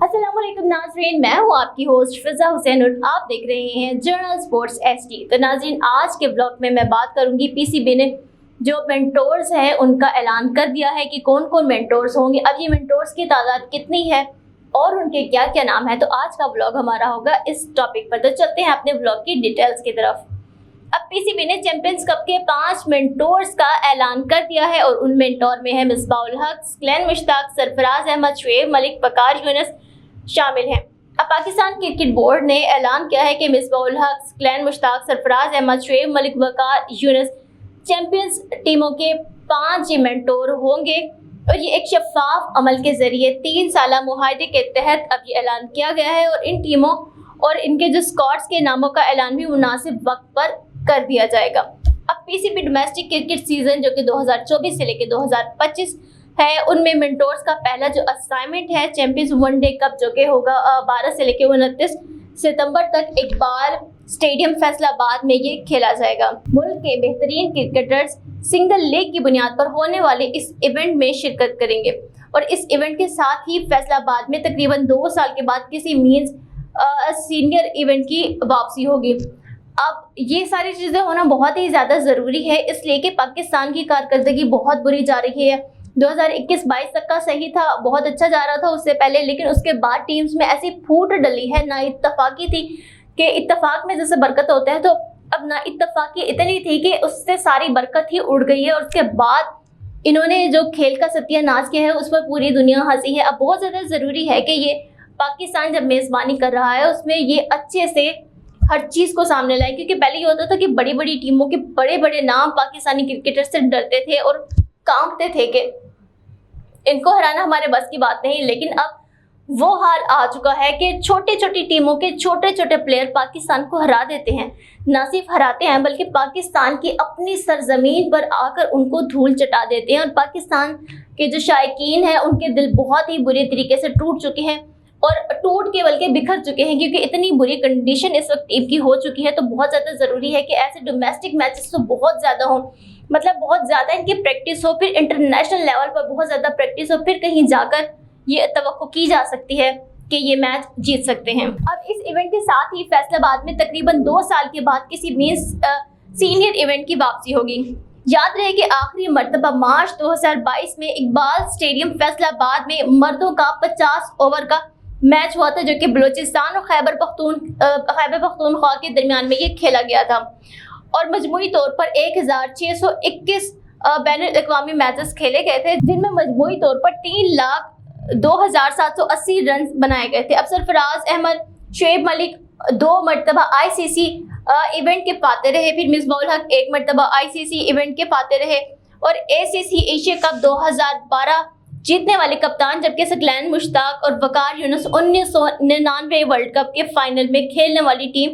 अस्सलाम वालेकुम नाज़रीन, मैं हूँ आपकी होस्ट फिजा हुसैन और आप देख रहे हैं जर्नल स्पोर्ट्स एसटी। तो नाज़रीन, आज के ब्लॉग में मैं बात करूँगी पीसीबी ने जो मेंटोर्स हैं उनका ऐलान कर दिया है कि कौन कौन मेंटोर्स होंगे। अब ये मेंटोर्स की तादाद कितनी है और उनके क्या क्या नाम है, तो आज का ब्लॉग हमारा होगा इस टॉपिक पर। तो चलते हैं अपने ब्लॉग की डिटेल्स की तरफ। अब पीसीबी ने चैंपियंस कप के 5 मेंटोर्स का ऐलान कर दिया है और उन मेंटोर में है मिसबाह उल हक, ग्लेन मुश्ताक, सरफराज अहमद, शुएब मलिक, वकार यूनुस शामिल हैं। अब पाकिस्तान क्रिकेट बोर्ड ने ऐलान किया है कि मिसबाह उल हक, ग्लेन मुश्ताक, सरफराज अहमद, शुएब मलिक, वकार यूनुस चैंपियंस टीमों के 5 मेंटोर होंगे और ये एक शफाफ अमल के जरिए 3 साला मुआहदे के तहत अब ये ऐलान किया गया है और इन टीमों और इनके जो स्क्वाड्स के नामों का ऐलान भी मुनासिब वक्त पर कर दिया जाएगा। अब पीसीबी डोमेस्टिक क्रिकेट सीजन जो कि 2024 से लेकर 2025 है, उनमें मेंटोर्स का पहला जो असाइनमेंट है चैंपियंस वनडे कप जो कि होगा 12 से लेकर 29 सितंबर तक इकबाल स्टेडियम फैसलाबाद में ये खेला जाएगा। मुल्क के बेहतरीन क्रिकेटर्स सिंगल लेग की बुनियाद पर होने वाले इस इवेंट में शिरकत करेंगे और इस इवेंट के साथ ही फैसलाबाद में तकरीबन 2 साल के बाद किसी मींस सीनियर इवेंट की वापसी होगी। अब ये सारी चीज़ें होना बहुत ही ज़्यादा ज़रूरी है, इसलिए कि पाकिस्तान की कारकर्दगी बहुत बुरी जा रही है। 2021-22 तक का सही था, बहुत अच्छा जा रहा था उससे पहले, लेकिन उसके बाद टीम्स में ऐसी फूट डली है, ना इत्तफाकी थी कि इत्तफाक में जैसे बरकत होता है, तो अब ना इत्तफाकी इतनी थी कि उससे सारी बरकत ही उड़ गई है और उसके बाद इन्होंने जो खेल का सत्यानाश किया है उस पर पूरी दुनिया हंसी है। अब बहुत ज़्यादा ज़रूरी है कि ये पाकिस्तान जब मेज़बानी कर रहा है उसमें ये अच्छे से हर चीज़ को सामने लाए, क्योंकि पहले ये होता था कि बड़ी बड़ी टीमों के बड़े बड़े नाम पाकिस्तानी क्रिकेटर से डरते थे और कांपते थे कि इनको हराना हमारे बस की बात नहीं। लेकिन अब वो हाल आ चुका है कि छोटी छोटी टीमों के छोटे छोटे प्लेयर पाकिस्तान को हरा देते हैं, ना सिर्फ हराते हैं बल्कि पाकिस्तान की अपनी सरजमीन पर आकर उनको धूल चटा देते हैं और पाकिस्तान के जो शायकीन हैं उनके दिल बहुत ही बुरी तरीके से टूट चुके हैं और टूट के बल्कि बिखर चुके हैं, क्योंकि इतनी बुरी कंडीशन इस वक्त टीम की हो चुकी है। तो बहुत ज़्यादा ज़रूरी है कि ऐसे डोमेस्टिक मैचेस तो बहुत ज़्यादा हों, मतलब बहुत ज़्यादा इनकी प्रैक्टिस हो, फिर इंटरनेशनल लेवल पर बहुत ज़्यादा प्रैक्टिस हो, फिर कहीं जाकर ये तवक्को की जा सकती है कि ये मैच जीत सकते हैं। अब इस इवेंट के साथ ही फैसलाबाद में तकरीबन 2 साल के बाद किसी मींस सीनियर इवेंट की वापसी होगी। याद रहे कि आखिरी मरतबा मार्च 2022 में इकबाल स्टेडियम फैसलाबाद में मर्दों का 50 ओवर का मैच हुआ था, जो कि बलूचिस्तान और खैबर पख्तूनख्वा के दरमियान में ये खेला गया था और मजमूई तौर पर 1621 बैनुल-अक़वामी मैचेस खेले गए थे, जिनमें मजमूई तौर पर 3,02,780 रन बनाए गए थे। अब सरफराज अहमद, शुएब मलिक 2 मरतबा आईसीसी इवेंट के फाते रहे, फिर मिसबाह उल हक 1 मरतबा आईसीसी इवेंट के फाते रहे और एसीसी एशिया कप 2012 जीतने वाले कप्तान, जबकि ग्लेन मुश्ताक और वकार यूनुस 1999 वर्ल्ड कप के फाइनल में खेलने वाली टीम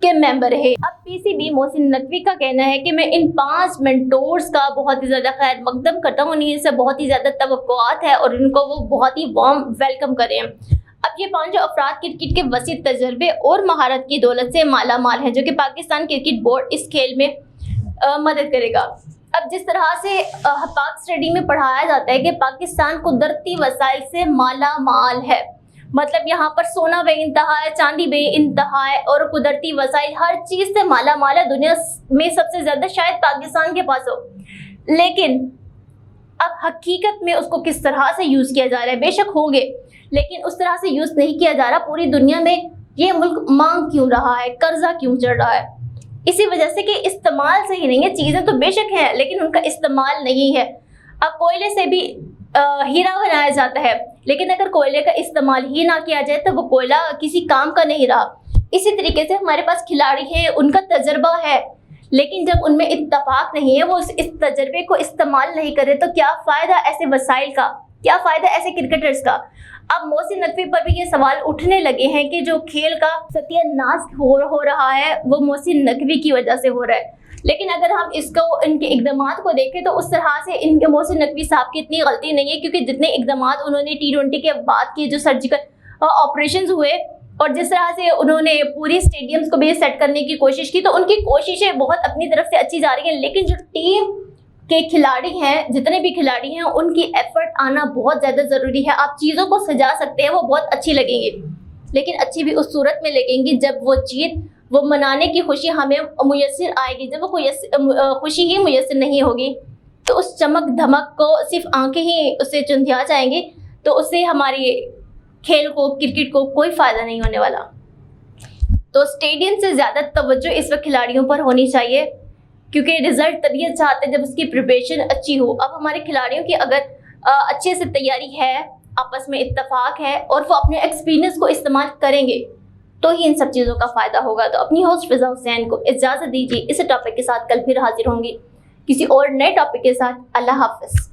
के मेंबर है। अब पीसीबी मोहसिन नकवी का कहना है कि मैं इन 5 मेंटोर्स का बहुत ही ज़्यादा खैर मकदम करता हूँ, उन्हीं से बहुत ही ज़्यादा तवक्कुआत है और उनको वो बहुत ही वार्म वेलकम करें। अब ये 5 अफराद क्रिकेट के वसी तजर्बे और महारत की दौलत से माला माल है, जो कि पाकिस्तान क्रिकेट बोर्ड इस खेल में मदद करेगा। अब जिस तरह से पाक स्टडी में पढ़ाया जाता है कि पाकिस्तान कुदरती वसाइल से माला माल है, मतलब यहाँ पर सोना बे इंतहा है, चांदी बे इंतहा है और कुदरती वसाइल हर चीज़ से माला माल है। दुनिया में सबसे ज़्यादा शायद पाकिस्तान के पास हो, लेकिन अब हकीकत में उसको किस तरह से यूज़ किया जा रहा है, बेशक होंगे लेकिन उस तरह से यूज़ नहीं किया जा रहा। पूरी दुनिया में ये मुल्क मांग क्यों रहा है, कर्जा क्यों चढ़ रहा है, इसी वजह से कि इस्तेमाल सही नहीं है। चीज़ें तो बेशक हैं लेकिन उनका इस्तेमाल नहीं है। अब कोयले से भी हीरा बनाया जाता है, लेकिन अगर कोयले का इस्तेमाल ही ना किया जाए तो वो कोयला किसी काम का नहीं रहा। इसी तरीके से हमारे पास खिलाड़ी हैं, उनका तजर्बा है, लेकिन जब उनमें इत्तफाक नहीं है, वो इस तजर्बे को इस्तेमाल नहीं करे, तो क्या फ़ायदा ऐसे वसाइल का, क्या फ़ायदा ऐसे क्रिकेटर्स का। अब मोहसिन नकवी पर भी ये सवाल उठने लगे हैं कि जो खेल का सत्यानाश हो रहा है वो मोहसिन नकवी की वजह से हो रहा है। लेकिन अगर हम इसको इनके इक़दामात को देखें तो उस तरह से इनके मोहसिन नकवी साहब की इतनी गलती नहीं है, क्योंकि जितने इक़दामात उन्होंने T20 के बाद किए, जो सर्जिकल ऑपरेशंस हुए और जिस तरह से उन्होंने पूरी स्टेडियम्स को भी सेट करने की कोशिश की, तो उनकी कोशिशें बहुत अपनी तरफ से अच्छी जा रही हैं। लेकिन जो کے کھلاڑی ہیں، جتنے بھی کھلاڑی ہیں ان کی ایفرٹ آنا بہت زیادہ ضروری ہے. آپ چیزوں کو سجا سکتے ہیں، وہ بہت اچھی لگیں گی، لیکن اچھی بھی اس صورت میں لگیں گی جب وہ جیت، وہ منانے کی خوشی ہمیں میسر آئے گی. جب وہ خوشی ہی میسر نہیں ہوگی تو اس چمک دھمک کو صرف آنکھیں ہی اسے چندھیا جائیں گی، تو اس سے ہماری کھیل کو، کرکٹ کو کوئی فائدہ نہیں ہونے والا. تو اسٹیڈیم سے زیادہ توجہ اس وقت کھلاڑیوں پر ہونی چاہیے، کیونکہ رزلٹ تبھی اچھا آتا ہے جب اس کی پریپریشن اچھی ہو. اب ہمارے کھلاڑیوں کی اگر اچھے سے تیاری ہے، آپس میں اتفاق ہے اور وہ اپنے ایکسپیرینس کو استعمال کریں گے تو ہی ان سب چیزوں کا فائدہ ہوگا. تو اپنی ہوسٹ فضا حسین کو اجازت دیجیے. اس ٹاپک کے ساتھ کل پھر حاضر ہوں گی کسی اور نئے ٹاپک کے ساتھ. اللہ حافظ.